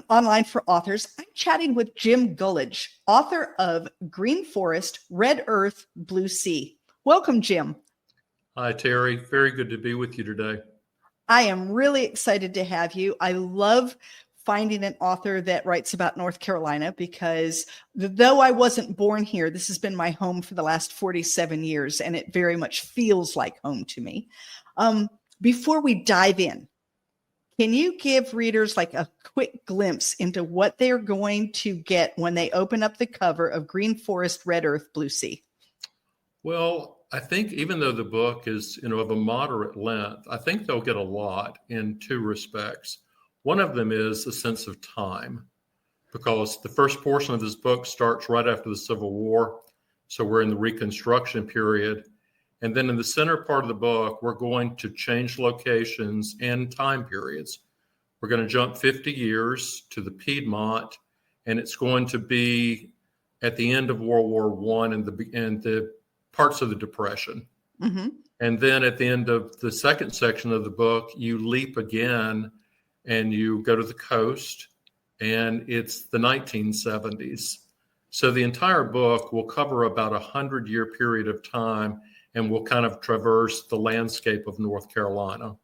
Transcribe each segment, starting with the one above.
Online for Authors. I'm chatting with Jim Gulledge, author of Green Forest, Red Earth, Blue Sea. Welcome, Jim. Hi, Terry. Very good to be with you today. I am really excited to have you. I love finding an author that writes about North Carolina because though I wasn't born here, this has been my home for the last 47 years, and it very much feels like home to me. Before we dive in, can you give readers like a quick glimpse into what they're going to get when they open up the cover of Green Forest, Red Earth, Blue Sea? Well, I think even though the book is, of a moderate length, I think they'll get a lot in two respects. One of them is a sense of time, because the first portion of this book starts right after the Civil War. So we're in the Reconstruction period. And then in the center part of the book, we're going to change locations and time periods. We're going to jump 50 years to the Piedmont, and it's going to be at the end of World War I and the parts of the Depression. Mm-hmm. And then at the end of the second section of the book, you leap again and you go to the coast, and it's the 1970s. So the entire book will cover about a 100-year period of time, and we'll kind of traverse the landscape of North Carolina.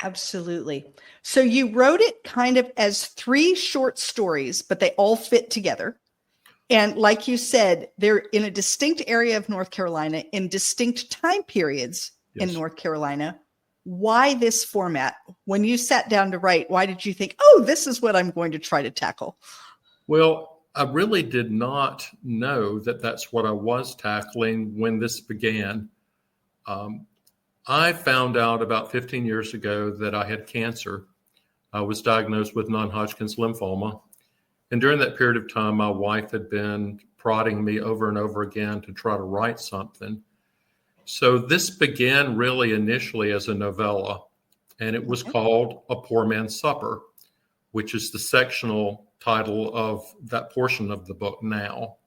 Absolutely. So you wrote it kind of as 3 short stories, but they all fit together. And like you said, they're in a distinct area of North Carolina in distinct time periods in North Carolina. Why this format? When you sat down to write, why did you think, oh, this is what I'm going to try to tackle? Well, I really did not know that that's what I was tackling when this began. I found out about 15 years ago that I had cancer. I was diagnosed with non-Hodgkin's lymphoma. And during that period of time, my wife had been prodding me over and over again to try to write something. So this began really initially as a novella, and it was called A Poor Man's Supper, which is the sectional title of that portion of the book now.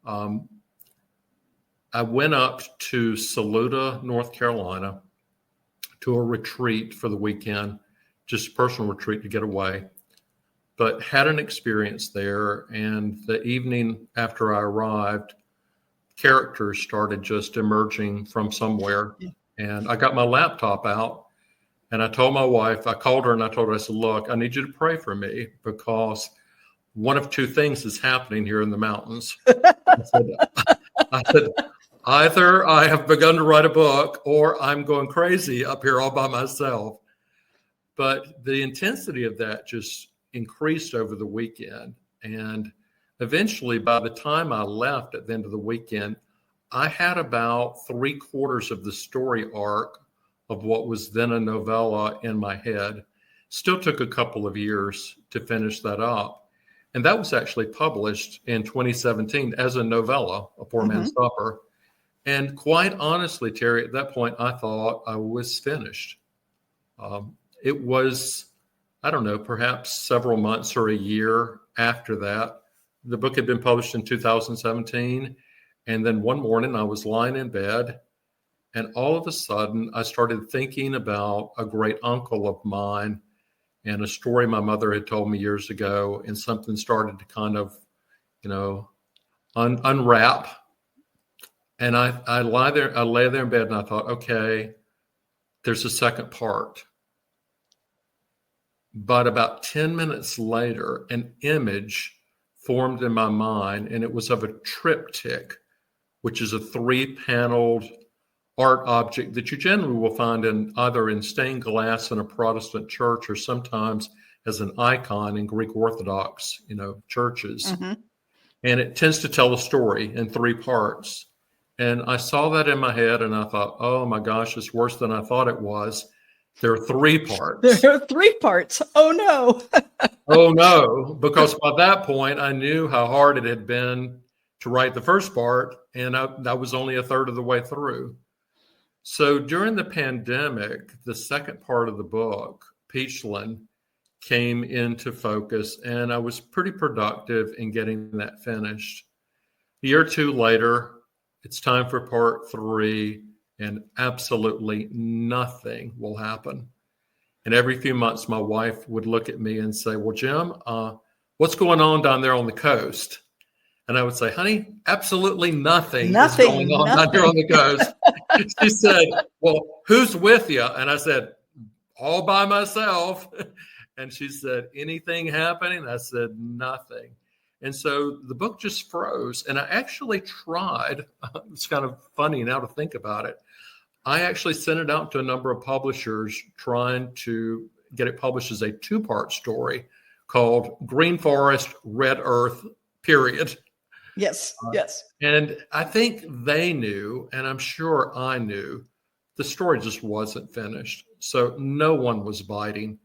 I went up to Saluda, North Carolina, to a retreat for the weekend, just a personal retreat to get away, but had an experience there. And the evening after I arrived, characters started just emerging from somewhere. And I got my laptop out, and I told my wife, I called her and I told her, I said, look, I need you to pray for me because one of 2 things is happening here in the mountains. I said, either I have begun to write a book or I'm going crazy up here all by myself. But the intensity of that just increased over the weekend. And eventually, by the time I left at the end of the weekend, I had about 3/4 of the story arc of what was then a novella in my head. Still took a couple of years to finish that up. And that was actually published in 2017 as a novella, A Poor Man's Supper. And quite honestly, Terry, at that point, I thought I was finished. It was, I don't know, perhaps several months or a year after that. The book had been published in 2017. And then one morning I was lying in bed, and all of a sudden I started thinking about a great uncle of mine and a story my mother had told me years ago, and something started to kind of, unwrap. And I lay there in bed, and I thought, okay, there's a second part. But about 10 minutes later, an image formed in my mind, and it was of a triptych, which is a 3-paneled art object that you generally will find either in stained glass in a Protestant church or sometimes as an icon in Greek Orthodox, churches. Mm-hmm. And it tends to tell a story in 3 parts. And I saw that in my head, and I thought, oh my gosh, it's worse than I thought it was. There are 3 parts. There are 3 parts. Oh no. Oh no, because by that point I knew how hard it had been to write the first part, and I was only a third of the way through. So during the pandemic, the second part of the book, Peachland, came into focus, and I was pretty productive in getting that finished. A year or 2 later, it's time for part 3, and absolutely nothing will happen. And every few months, my wife would look at me and say, well, Jim, what's going on down there on the coast? And I would say, honey, absolutely nothing is going on down here on the coast. She said, well, who's with you? And I said, all by myself. And she said, anything happening? I said, nothing. And so the book just froze. And I actually tried, it's kind of funny now to think about it. I actually sent it out to a number of publishers trying to get it published as a 2-part story called Green Forest, Red Earth, period. Yes, yes. And I think they knew, and I'm sure I knew, the story just wasn't finished. So no one was biting,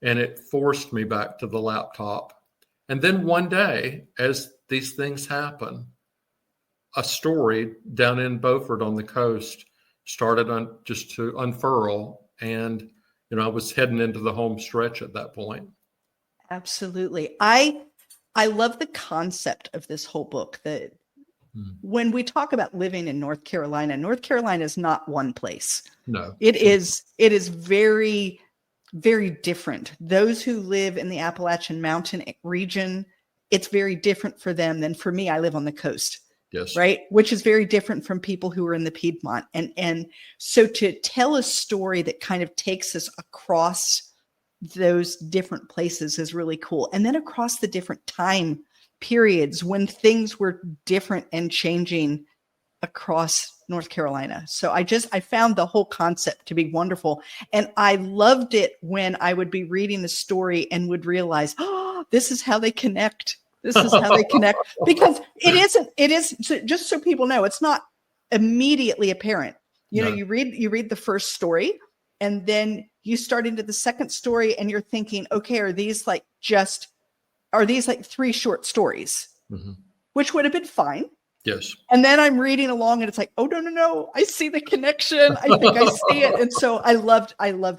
and it forced me back to the laptop. And then one day, as these things happen, a story down in Beaufort on the coast started just to unfurl. And, I was heading into the home stretch at that point. Absolutely. I love the concept of this whole book, that when we talk about living in North Carolina is not one place. No. It is very, very different. Those who live in the Appalachian Mountain region, it's very different for them than for me. I live on the coast. Yes. Right. Which is very different from people who are in the Piedmont. And so to tell a story that kind of takes us across those different places is really cool. And then across the different time periods when things were different and changing across North Carolina. So I found the whole concept to be wonderful. And I loved it when I would be reading the story and would realize, oh, this is how they connect. This is how they connect, because it is just so people know, it's not immediately apparent. No. You read the first story and then you start into the second story and you're thinking, okay, are these like 3 short stories, which would have been fine. Yes. And then I'm reading along and it's like, oh, no, I see the connection. I think I see it. And so I loved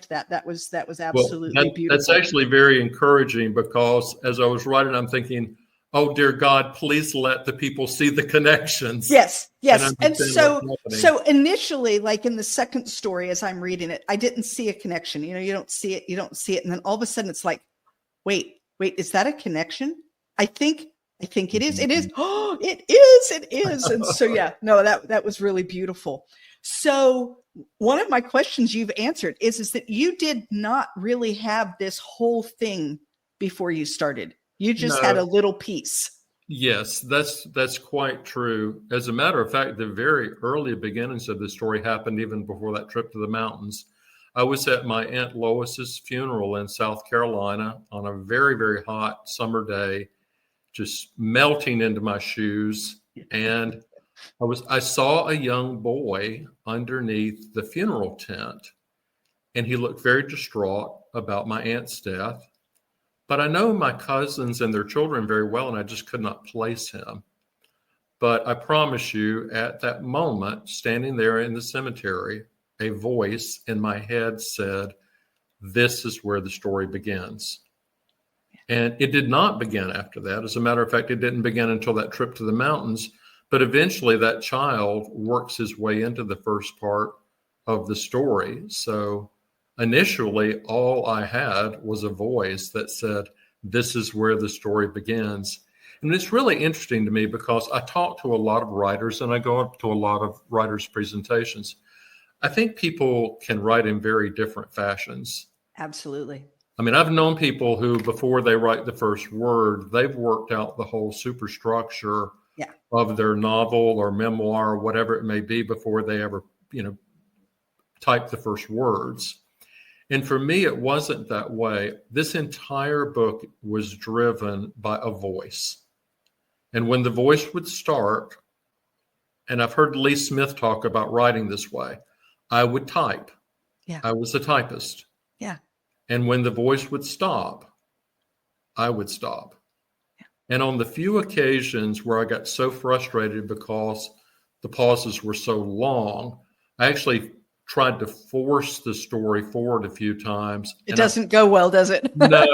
that. That was absolutely beautiful. That's actually very encouraging, because as I was writing, I'm thinking, oh, dear God, please let the people see the connections. Yes. And so initially, like in the second story, as I'm reading it, I didn't see a connection. You don't see it. And then all of a sudden it's like, wait, is that a connection? I think it is. It is. Oh, it is. And so, that was really beautiful. So one of my questions you've answered is that you did not really have this whole thing before you started. You just had a little piece. Yes, that's quite true. As a matter of fact, the very early beginnings of the story happened even before that trip to the mountains. I was at my Aunt Lois's funeral in South Carolina on a very, very hot summer day, just melting into my shoes. And I saw a young boy underneath the funeral tent, and he looked very distraught about my aunt's death. But I know my cousins and their children very well, and I just could not place him. But I promise you, at that moment, standing there in the cemetery, a voice in my head said, this is where the story begins. And it did not begin after that. As a matter of fact, it didn't begin until that trip to the mountains. But eventually that child works his way into the first part of the story. So initially, all I had was a voice that said, this is where the story begins. And it's really interesting to me because I talk to a lot of writers and I go up to a lot of writers' presentations. I think people can write in very different fashions. Absolutely. I mean, I've known people who, before they write the first word, they've worked out the whole superstructure of their novel or memoir or whatever it may be before they ever, type the first words. And for me, it wasn't that way. This entire book was driven by a voice. And when the voice would start, and I've heard Lee Smith talk about writing this way, I would type. Yeah. I was a typist. Yeah. And when the voice would stop, I would stop. Yeah. And on the few occasions where I got so frustrated because the pauses were so long, I actually tried to force the story forward a few times. It doesn't go well, does it? No,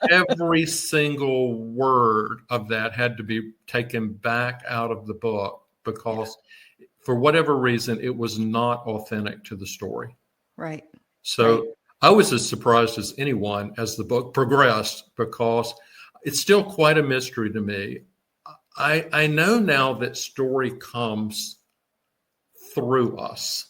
every single word of that had to be taken back out of the book because for whatever reason, it was not authentic to the story. Right. So I was as surprised as anyone as the book progressed, because it's still quite a mystery to me. I know now that story comes through us,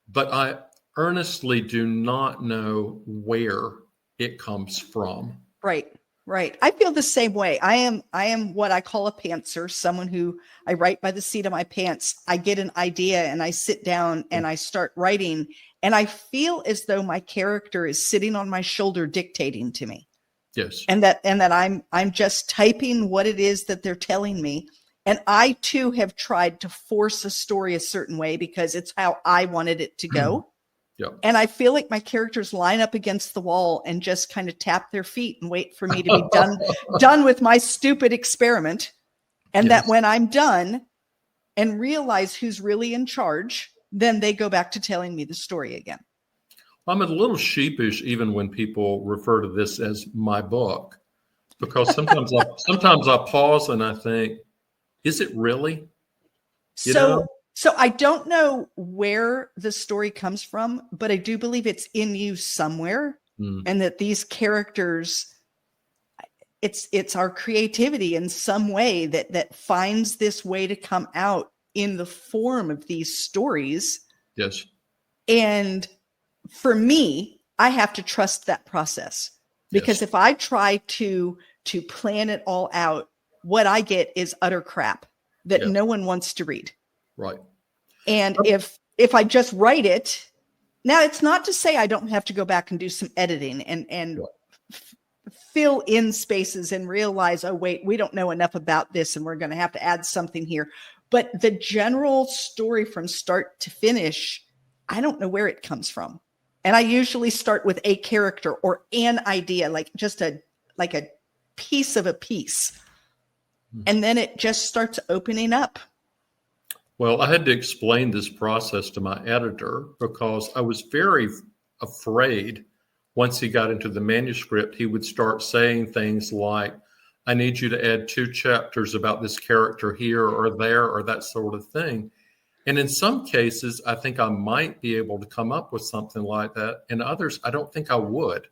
but I earnestly do not know where it comes from. Right. I feel the same way. I am what I call a pantser, someone who I write by the seat of my pants. I get an idea and I sit down and I start writing, and I feel as though my character is sitting on my shoulder dictating to me. Yes. And that I'm just typing what it is that they're telling me. And I too have tried to force a story a certain way because it's how I wanted it to go. Yep. And I feel like my characters line up against the wall and just kind of tap their feet and wait for me to be done with my stupid experiment. And that when I'm done and realize who's really in charge, then they go back to telling me the story again. I'm a little sheepish even when people refer to this as my book, because sometimes I pause and I think, is it really? So I don't know where the story comes from, but I do believe it's in you somewhere, and that these characters, it's our creativity in some way that finds this way to come out in the form of these stories. Yes. And for me, I have to trust that process, because if I try to plan it all out, what I get is utter crap that no one wants to read. Right. And if I just write it, now it's not to say I don't have to go back and do some editing and fill in spaces and realize, oh, wait, we don't know enough about this and we're going to have to add something here. But the general story from start to finish, I don't know where it comes from. And I usually start with a character or an idea, like just a piece of a piece. And then it just starts opening up. Well, I had to explain this process to my editor because I was very afraid once he got into the manuscript, he would start saying things like, I need you to add 2 chapters about this character here or there or that sort of thing. And in some cases, I think I might be able to come up with something like that. In others, I don't think I would,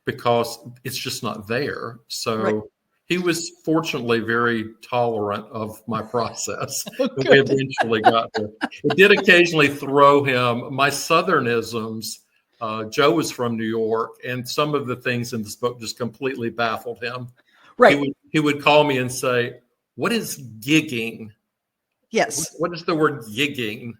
because it's just not there. So he was fortunately very tolerant of my process. And we eventually got there. It did occasionally throw him. My Southernisms, Joe was from New York, and some of the things in this book just completely baffled him. Right. He would call me and say, what is gigging? Yes. What is the word gigging?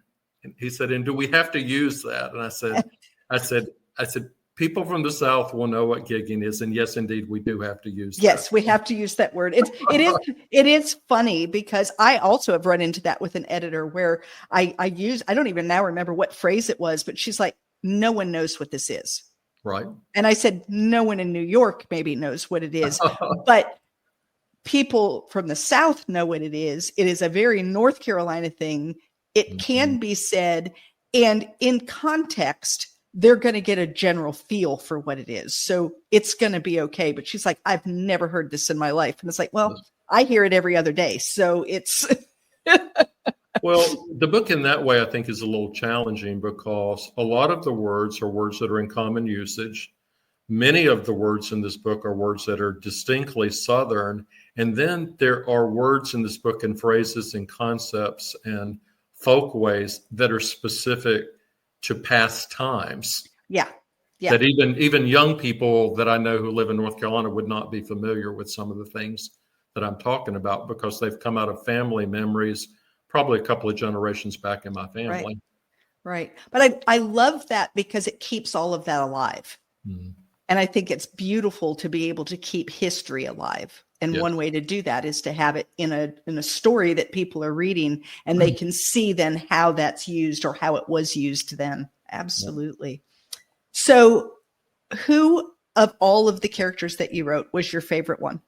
And he said, and do we have to use that? And I said, people from the South will know what gigging is. And yes, indeed, we do have to use that. Yes, we have to use that word. It is funny because I also have run into that with an editor where I don't even now remember what phrase it was, but she's like, no one knows what this is. Right. And I said, no one in New York maybe knows what it is, but people from the South know what it is. It is a very North Carolina thing. It can be said, and in context, they're going to get a general feel for what it is. So it's going to be okay. But she's like, I've never heard this in my life. And it's like, well, I hear it every other day. So it's. Well, the book in that way, I think, is a little challenging because a lot of the words are words that are in common usage. Many of the words in this book are words that are distinctly Southern. And then there are words in this book and phrases and concepts and folkways that are specific to past times. Yeah. That even young people that I know who live in North Carolina would not be familiar with some of the things that I'm talking about because they've come out of family memories, probably a couple of generations back in my family. Right. But I love that because it keeps all of that alive. And I think it's beautiful to be able to keep history alive. And one way to do that is to have it in a story that people are reading and they can see then how that's used or how it was used then. Absolutely. So who of all of the characters that you wrote was your favorite one?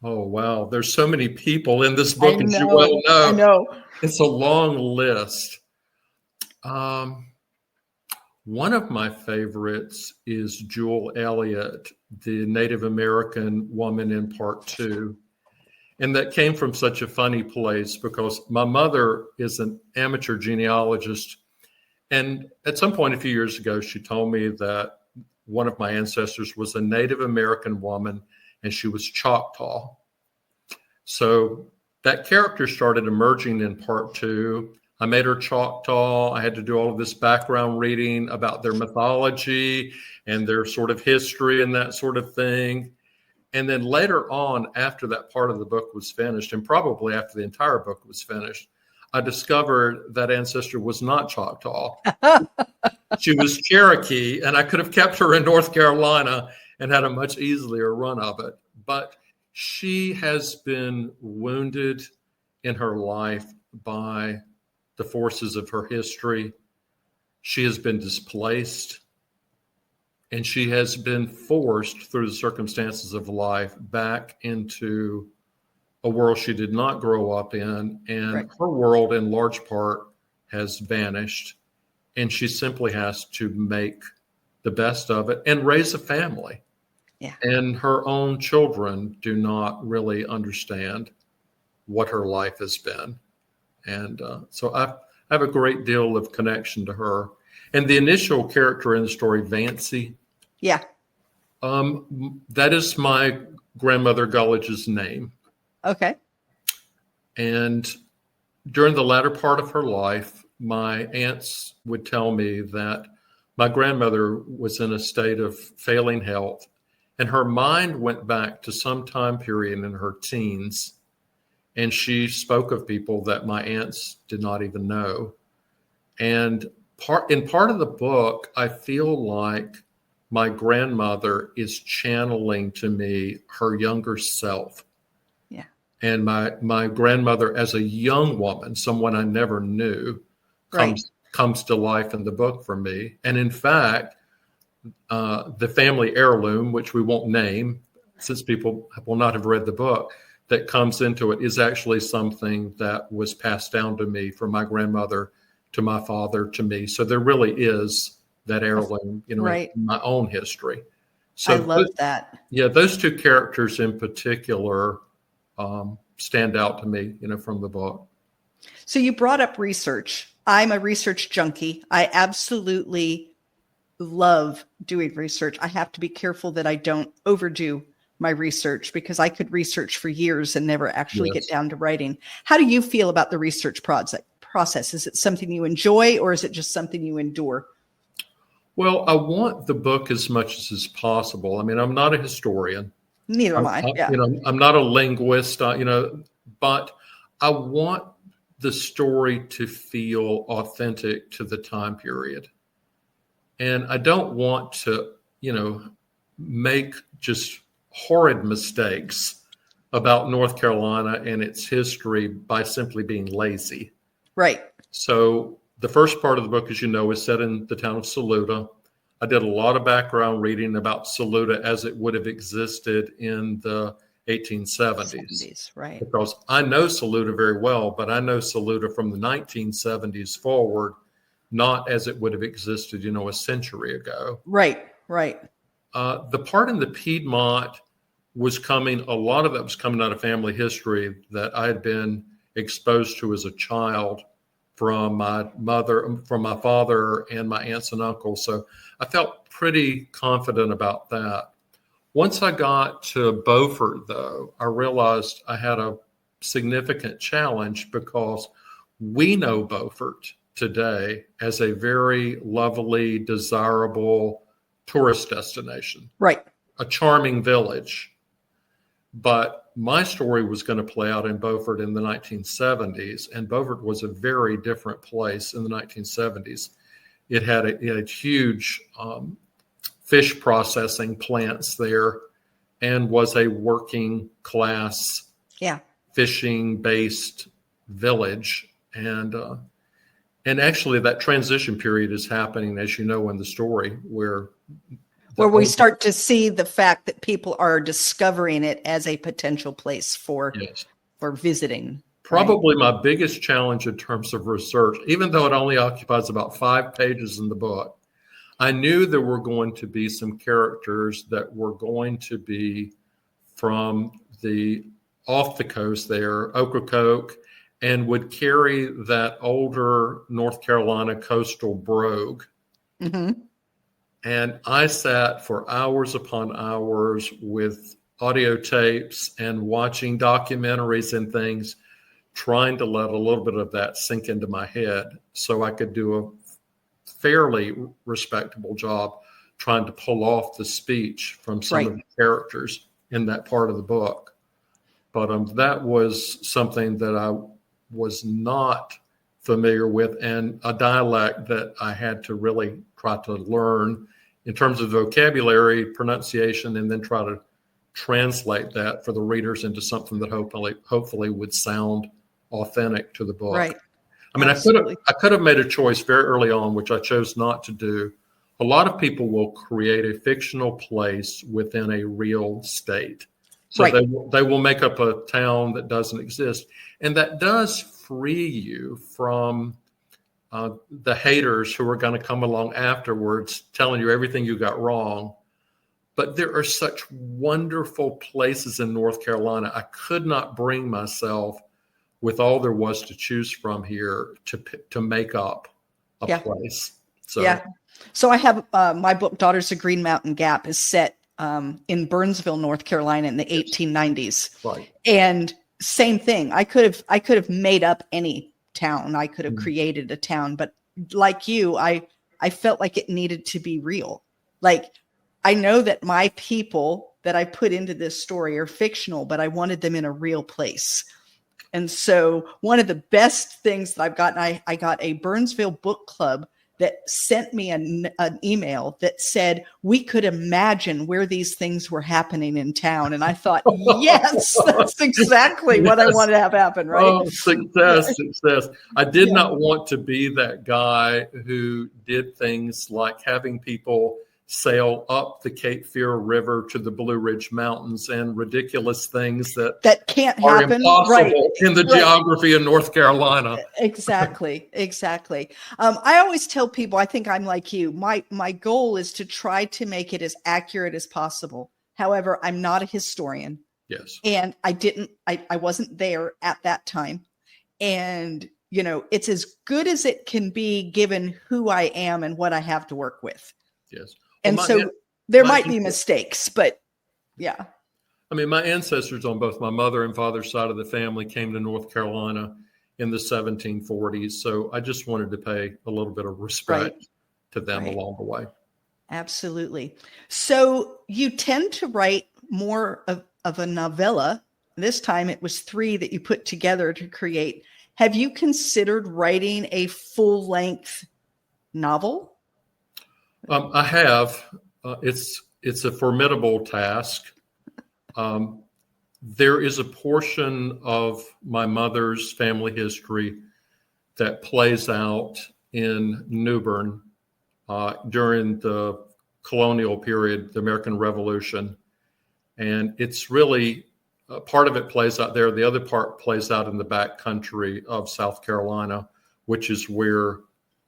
Oh, wow. There's so many people in this book, as you well know. I know. It's a long list. One of my favorites is Jewel Elliott, the Native American woman in part 2. And that came from such a funny place because my mother is an amateur genealogist. And at some point a few years ago, she told me that one of my ancestors was a Native American woman, and she was Choctaw. So that character started emerging in part 2. I made her Choctaw. I had to do all of this background reading about their mythology and their sort of history and that sort of thing. And then later on, after that part of the book was finished, and probably after the entire book was finished, I discovered that ancestor was not Choctaw. She was Cherokee, and I could have kept her in North Carolina and had a much easier run of it. But she has been wounded in her life by the forces of her history. She has been displaced, and she has been forced through the circumstances of life back into a world she did not grow up in, and Right. her world in large part has vanished, and she simply has to make the best of it and raise a family. Yeah. And her own children do not really understand what her life has been. And so I have a great deal of connection to her. And the initial character in the story, Vancy, Yeah. that is my grandmother Gulledge's name. Okay. And during the latter part of her life, my aunts would tell me that my grandmother was in a state of failing health, and her mind went back to some time period in her teens, and she spoke of people that my aunts did not even know. And in part of the book, I feel like my grandmother is channeling to me her younger self. Yeah. And my grandmother as a young woman, someone I never knew, comes to life in the book for me. And in fact, the family heirloom, which we won't name since people will not have read the book, that comes into it is actually something that was passed down to me from my grandmother to my father to me. So there really is that heirloom, Right. in my own history. So I love that. Yeah, those two characters in particular stand out to me, from the book. So you brought up research. I'm a research junkie. I absolutely love doing research. I have to be careful that I don't overdo my research because I could research for years and never actually get down to writing. How do you feel about the research process? Is it something you enjoy, or is it just something you endure? Well, I want the book as much as is possible. I mean, I'm not a historian. Neither am I. Yeah. I'm not a linguist, but I want the story to feel authentic to the time period. And I don't want to, make just horrid mistakes about North Carolina and its history by simply being lazy. Right. So the first part of the book, as you know, is set in the town of Saluda. I did a lot of background reading about Saluda as it would have existed in the 1870s. Right. Because I know Saluda very well, but I know Saluda from the 1970s forward, not as it would have existed, a century ago. Right. The part in the Piedmont a lot of that was coming out of family history that I had been exposed to as a child from my father and my aunts and uncles. So I felt pretty confident about that. Once I got to Beaufort, though, I realized I had a significant challenge because we know Beaufort today as a very lovely, desirable tourist destination. Right. A charming village. But my story was going to play out in Beaufort in the 1970s, and Beaufort was a very different place in the 1970s. It had huge fish processing plants there and was a working class, fishing-based village. And actually that transition period is happening, as you know, in the story where we start to see the fact that people are discovering it as a potential place for visiting. Probably my biggest challenge in terms of research, even though it only occupies about 5 pages in the book, I knew there were going to be some characters that were going to be from off the coast there, Ocracoke and would carry that older North Carolina coastal brogue. Mm-hmm. And I sat for hours upon hours with audio tapes and watching documentaries and things, trying to let a little bit of that sink into my head so I could do a fairly respectable job trying to pull off the speech from some of the characters in that part of the book. But that was something that I was not familiar with, and a dialect that I had to really try to learn in terms of vocabulary, pronunciation, and then try to translate that for the readers into something that hopefully would sound authentic to the book. Right. I mean, Absolutely. I could have made a choice very early on, which I chose not to do. A lot of people will create a fictional place within a real state. So they will make up a town that doesn't exist. And that does free you from the haters who are going to come along afterwards telling you everything you got wrong. But there are such wonderful places in North Carolina. I could not bring myself, with all there was to choose from here, to make up a place. So I have my book, Daughters of Green Mountain Gap, is set in Burnsville, North Carolina in the 1890s. Right. And same thing. I could have made up any town. I could have created a town, but like you, I felt like it needed to be real. Like, I know that my people that I put into this story are fictional, but I wanted them in a real place. And so one of the best things that I've gotten, I got a Burnsville book club that sent me an email that said we could imagine where these things were happening in town. And I thought, yes, that's exactly what I wanted to have happen, right? Oh, success. I did not want to be that guy who did things like having people sail up the Cape Fear River to the Blue Ridge Mountains and ridiculous things that can't are happen impossible in the geography of North Carolina. Exactly. I always tell people, I think I'm like you. My goal is to try to make it as accurate as possible. However, I'm not a historian. Yes. And I wasn't there at that time. And, it's as good as it can be given who I am and what I have to work with. Yes. And there might be mistakes, but yeah. I mean, my ancestors on both my mother and father's side of the family came to North Carolina in the 1740s. So I just wanted to pay a little bit of respect to them along the way. Absolutely. So you tend to write more of a novella. This time it was 3 that you put together to create. Have you considered writing a full-length novel? I have. It's a formidable task. There is a portion of my mother's family history that plays out in New Bern during the colonial period, the American Revolution. And it's really, part of it plays out there. The other part plays out in the back country of South Carolina, which is where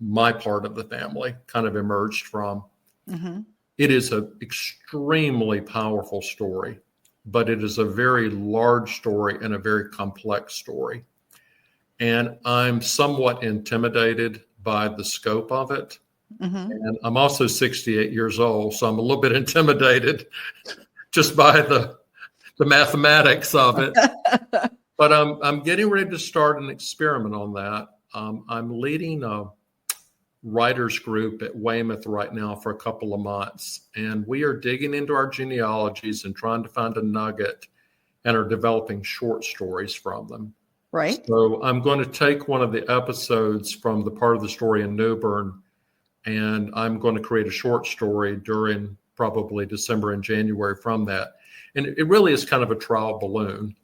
my part of the family kind of emerged from. Mm-hmm. It is an extremely powerful story, but it is a very large story and a very complex story. And I'm somewhat intimidated by the scope of it. Mm-hmm. And I'm also 68 years old, so I'm a little bit intimidated just by the mathematics of it. But I'm getting ready to start an experiment on that. I'm leading a writers group at Weymouth right now for a couple of months, and we are digging into our genealogies and trying to find a nugget and are developing short stories from them. Right. So I'm going to take one of the episodes from the part of the story in New Bern, and I'm going to create a short story during probably December and January from that. And it really is kind of a trial balloon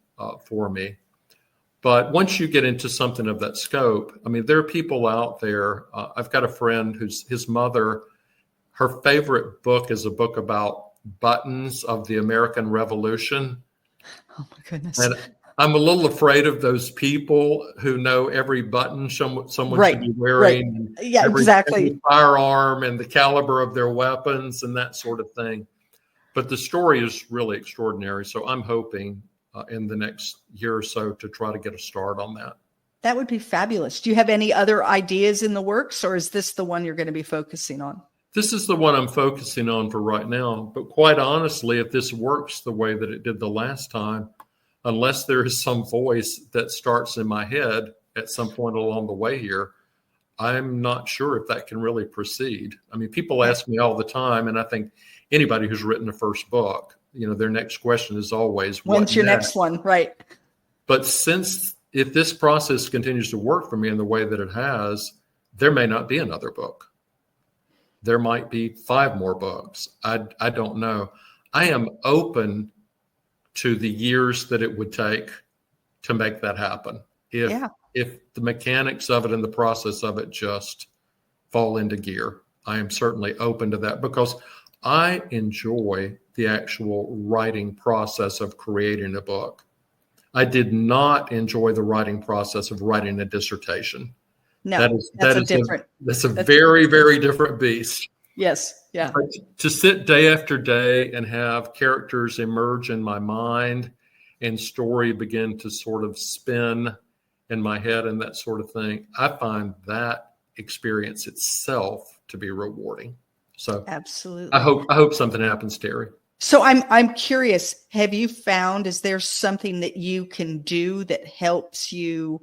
for me. But once you get into something of that scope, I mean, there are people out there. I've got a friend his mother, her favorite book is a book about buttons of the American Revolution. Oh my goodness. And I'm a little afraid of those people who know every button someone should be wearing. Right. Yeah, exactly. Every firearm and the caliber of their weapons and that sort of thing. But the story is really extraordinary. So I'm hoping in the next year or so to try to get a start on that. That would be fabulous. Do you have any other ideas in the works, or is this the one you're going to be focusing on? This is the one I'm focusing on for right now. But quite honestly, if this works the way that it did the last time, unless there is some voice that starts in my head at some point along the way here, I'm not sure if that can really proceed. I mean, people ask me all the time, and I think anybody who's written a first book, their next question is always, when's your next one? Right. But if this process continues to work for me in the way that it has, there may not be another book. There might be 5 more books. I don't know. I am open to the years that it would take to make that happen. If the mechanics of it and the process of it just fall into gear, I am certainly open to that, because I enjoy the actual writing process of creating a book. I did not enjoy the writing process of writing a dissertation. No, that's a very, very different beast. Yes. Yeah. But to sit day after day and have characters emerge in my mind and story begin to sort of spin in my head and that sort of thing, I find that experience itself to be rewarding. So absolutely. I hope something happens, Terry. So I'm curious, have you found, is there something that you can do that helps you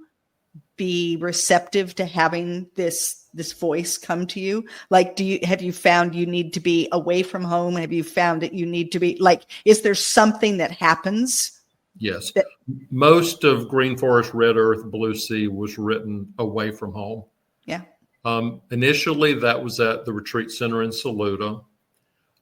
be receptive to having this voice come to you? Like, have you found you need to be away from home? Have you found that you need to be is there something that happens? Yes. Most of Green Forest, Red Earth, Blue Sea was written away from home. Yeah. Initially, that was at the retreat center in Saluda.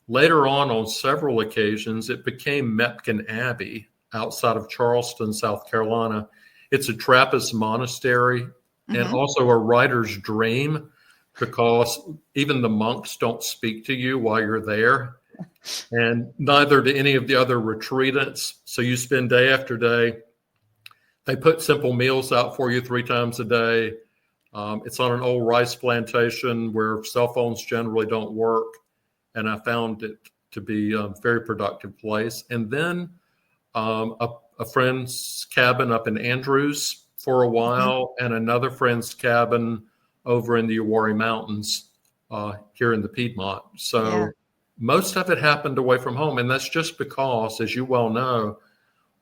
Later on several occasions, it became Mepkin Abbey outside of Charleston, South Carolina. It's a Trappist monastery and also a writer's dream, because even the monks don't speak to you while you're there, and neither do any of the other retreatants. So you spend day after day. They put simple meals out for you 3 times a day. It's on an old rice plantation where cell phones generally don't work. And I found it to be a very productive place. And then a friend's cabin up in Andrews for a while, and another friend's cabin over in the Eury Mountains here in the Piedmont. So most of it happened away from home. And that's just because, as you well know,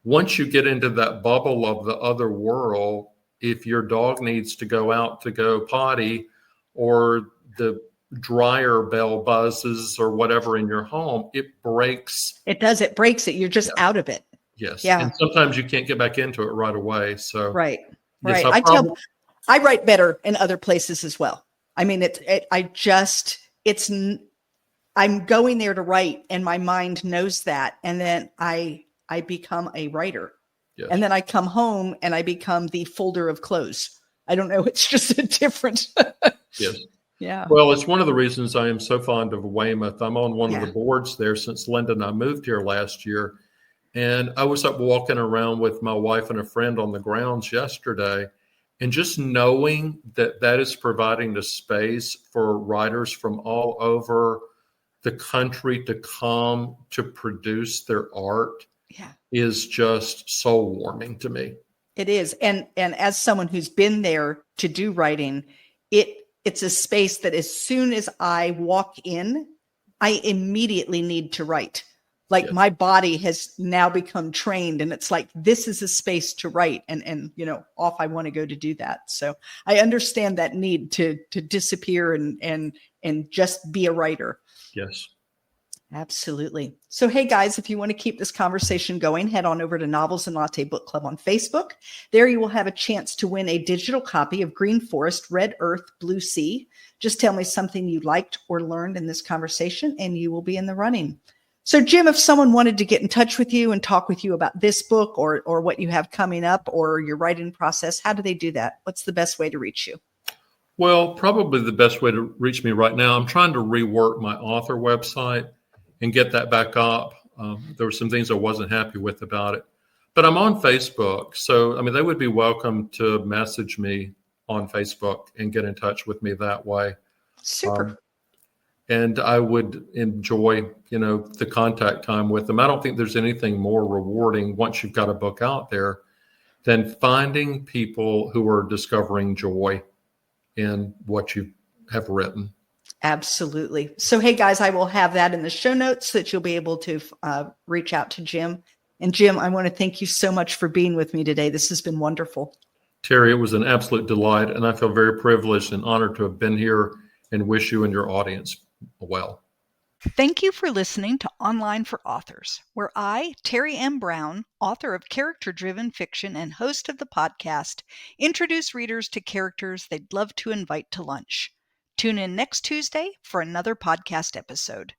once you get into that bubble of the other world, if your dog needs to go out to go potty, or the dryer bell buzzes or whatever in your home, it breaks. It does. It breaks it. You're just out of it. Yes. Yeah. And sometimes you can't get back into it right away. So right. Yes, Right. I write better in other places as well. I mean, I'm going there to write, and my mind knows that. And then I become a writer. Yes. And then I come home and I become the folder of clothes. I don't know. It's just a different. Yes. Yeah. Well, it's one of the reasons I am so fond of Weymouth. I'm on one of the boards there since Linda and I moved here last year. And I was up walking around with my wife and a friend on the grounds yesterday. And just knowing that is providing a space for writers from all over the country to come to produce their art is just soul warming to me. It is. And as someone who's been there to do writing, it's a space that as soon as I walk in, I immediately need to write. My body has now become trained, and it's like, this is a space to write, and off I want to go to do that. So I understand that need to disappear and just be a writer. Yes. Absolutely. So, hey guys, if you want to keep this conversation going, head on over to Novels and Latte Book Club on Facebook. There you will have a chance to win a digital copy of Green Forest, Red Earth, Blue Sea. Just tell me something you liked or learned in this conversation, and you will be in the running. So, Jim, if someone wanted to get in touch with you and talk with you about this book or what you have coming up or your writing process, how do they do that? What's the best way to reach you? Well, probably the best way to reach me right now, I'm trying to rework my author website and get that back up. There were some things I wasn't happy with about it. But I'm on Facebook. So, they would be welcome to message me on Facebook and get in touch with me that way. Super. And I would enjoy, the contact time with them. I don't think there's anything more rewarding once you've got a book out there than finding people who are discovering joy in what you have written. Absolutely. So, hey, guys, I will have that in the show notes so that you'll be able to reach out to Jim. And Jim, I want to thank you so much for being with me today. This has been wonderful. Terry, it was an absolute delight, and I feel very privileged and honored to have been here, and wish you and your audience well. Thank you for listening to Online for Authors, where I, Terry M. Brown, author of character-driven fiction and host of the podcast, introduce readers to characters they'd love to invite to lunch. Tune in next Tuesday for another podcast episode.